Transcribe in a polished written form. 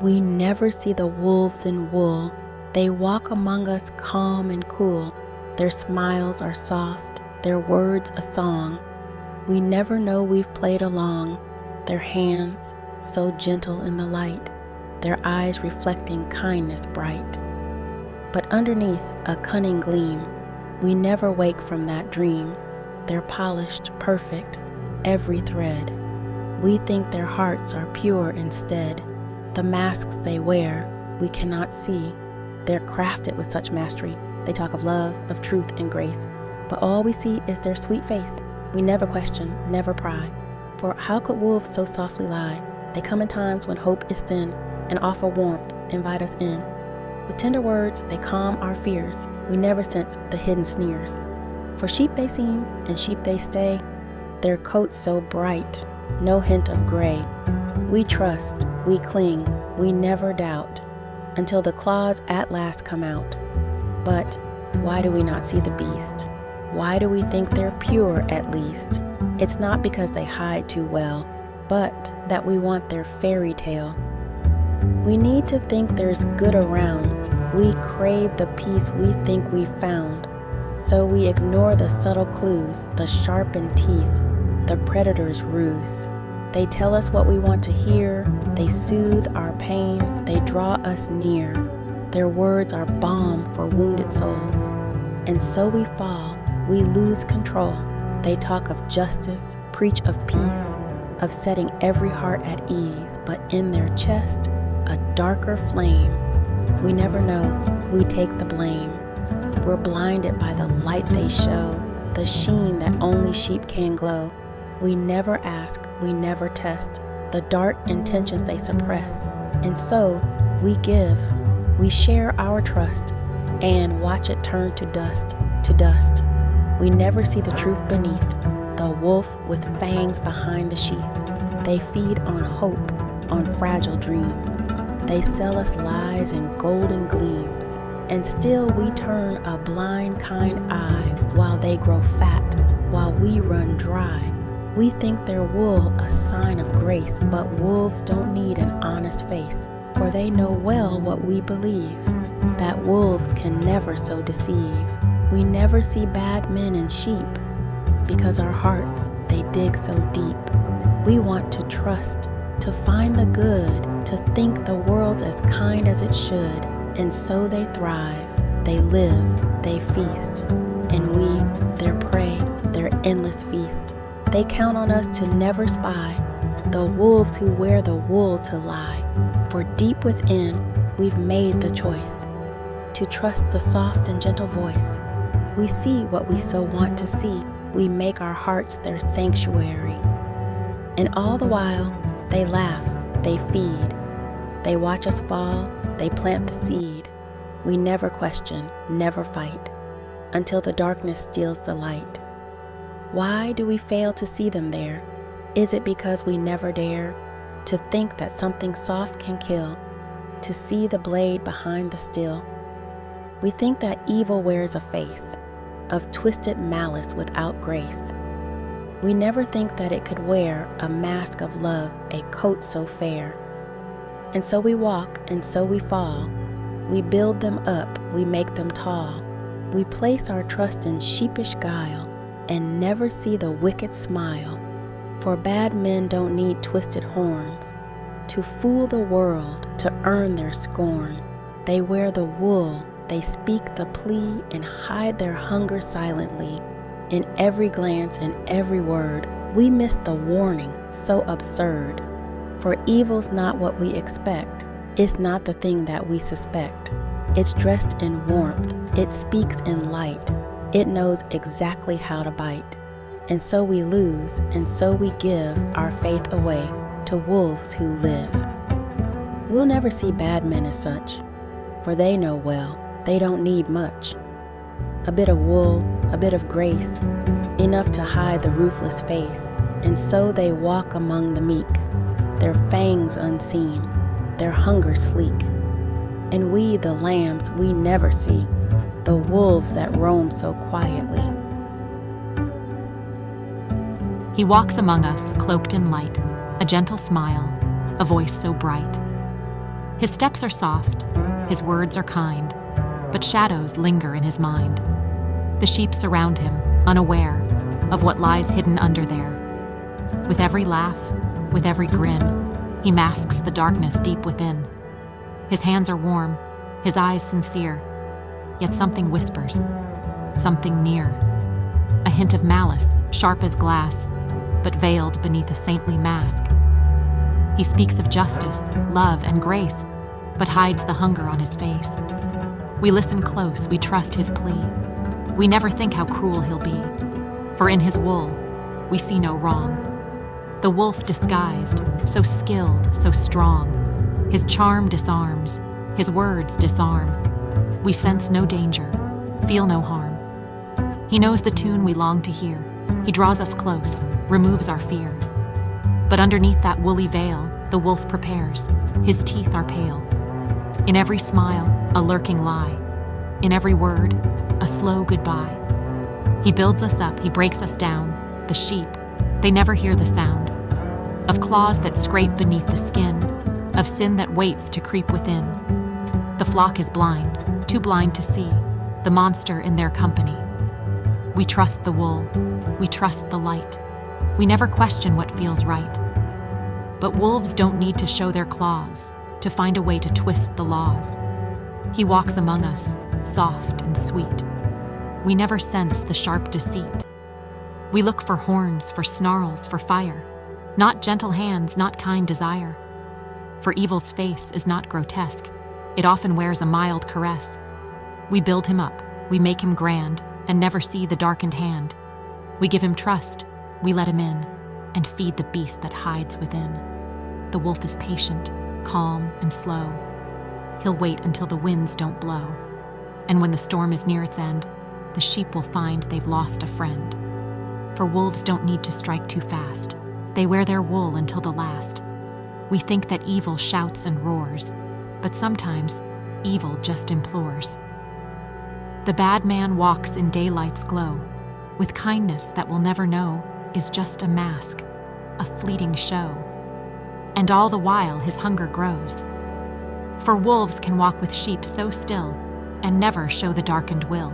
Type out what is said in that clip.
We never see the wolves in wool. They walk among us calm and cool. Their smiles are soft, their words a song. We never know we've played along. Their hands, so gentle in the light, their eyes reflecting kindness bright. But underneath a cunning gleam, we never wake from that dream. They're polished, perfect, every thread. We think their hearts are pure instead. The masks they wear, we cannot see. They're crafted with such mastery. They talk of love, of truth and grace. But all we see is their sweet face. We never question, never pry. For how could wolves so softly lie? They come in times when hope is thin and offer warmth, invite us in. With tender words, they calm our fears. We never sense the hidden sneers. For sheep they seem, and sheep they stay. Their coats so bright, no hint of gray. We trust, we cling, we never doubt, until the claws at last come out. But why do we not see the beast? Why do we think they're pure at least? It's not because they hide too well, but that we want their fairy tale. We need to think there's good around. We crave the peace we think we've found. So we ignore the subtle clues, the sharpened teeth, the predator's ruse. They tell us what we want to hear. They soothe our pain. They draw us near. Their words are balm for wounded souls. And so we fall. We lose control. They talk of justice, preach of peace, of setting every heart at ease, but in their chest, a darker flame. We never know, we take the blame. We're blinded by the light they show, the sheen that only sheep can glow. We never ask, we never test, the dark intentions they suppress. And so, we give, we share our trust, and watch it turn to dust, to dust. We never see the truth beneath, the wolf with fangs behind the sheath. They feed on hope, on fragile dreams. They sell us lies and golden gleams. And still we turn a blind, kind eye while they grow fat, while we run dry. We think their wool a sign of grace, but wolves don't need an honest face, for they know well what we believe, that wolves can never so deceive. We never see bad men and sheep, because our hearts, they dig so deep. We want to trust, to find the good, to think the world's as kind as it should, and so they thrive, they live, they feast, and we, their prey, their endless feast. They count on us to never spy, the wolves who wear the wool to lie, for deep within, we've made the choice, to trust the soft and gentle voice. We see what we so want to see. We make our hearts their sanctuary. And all the while, they laugh, they feed. They watch us fall, they plant the seed. We never question, never fight, until the darkness steals the light. Why do we fail to see them there? Is it because we never dare to think that something soft can kill, to see the blade behind the still? We think that evil wears a face of twisted malice without grace. We never think that it could wear a mask of love, a coat so fair. And so we walk, and so we fall. We build them up, we make them tall. We place our trust in sheepish guile, and never see the wicked smile. For bad men don't need twisted horns to fool the world, to earn their scorn. They wear the wool, they speak the plea, and hide their hunger silently. In every glance and every word, we miss the warning, so absurd. For evil's not what we expect, it's not the thing that we suspect. It's dressed in warmth, it speaks in light, it knows exactly how to bite. And so we lose, and so we give our faith away to wolves who live. We'll never see bad men as such, for they know well, they don't need much. A bit of wool, a bit of grace, enough to hide the ruthless face. And so they walk among the meek, their fangs unseen, their hunger sleek. And we, the lambs, we never see, the wolves that roam so quietly. He walks among us, cloaked in light, a gentle smile, a voice so bright. His steps are soft, his words are kind, but shadows linger in his mind. The sheep surround him, unaware of what lies hidden under there. With every laugh, with every grin, he masks the darkness deep within. His hands are warm, his eyes sincere, yet something whispers, something near. A hint of malice, sharp as glass, but veiled beneath a saintly mask. He speaks of justice, love, and grace, but hides the hunger on his face. We listen close, we trust his plea. We never think how cruel he'll be, for in his wool, we see no wrong. The wolf disguised, so skilled, so strong. His charm disarms, his words disarm. We sense no danger, feel no harm. He knows the tune we long to hear. He draws us close, removes our fear. But underneath that woolly veil, the wolf prepares. His teeth are pale. In every smile, a lurking lie. In every word, a slow goodbye. He builds us up, he breaks us down. The sheep, they never hear the sound of claws that scrape beneath the skin, of sin that waits to creep within. The flock is blind, too blind to see the monster in their company. We trust the wool, we trust the light. We never question what feels right. But wolves don't need to show their claws to find a way to twist the laws. He walks among us, soft and sweet. We never sense the sharp deceit. We look for horns, for snarls, for fire, not gentle hands, not kind desire. For evil's face is not grotesque, it often wears a mild caress. We build him up, we make him grand, and never see the darkened hand. We give him trust, we let him in, and feed the beast that hides within. The wolf is patient, calm, and slow. He'll wait until the winds don't blow. And when the storm is near its end, the sheep will find they've lost a friend. For wolves don't need to strike too fast. They wear their wool until the last. We think that evil shouts and roars, but sometimes evil just implores. The bad man walks in daylight's glow, with kindness that we'll never know is just a mask, a fleeting show. And all the while his hunger grows. For wolves can walk with sheep so still and never show the darkened will.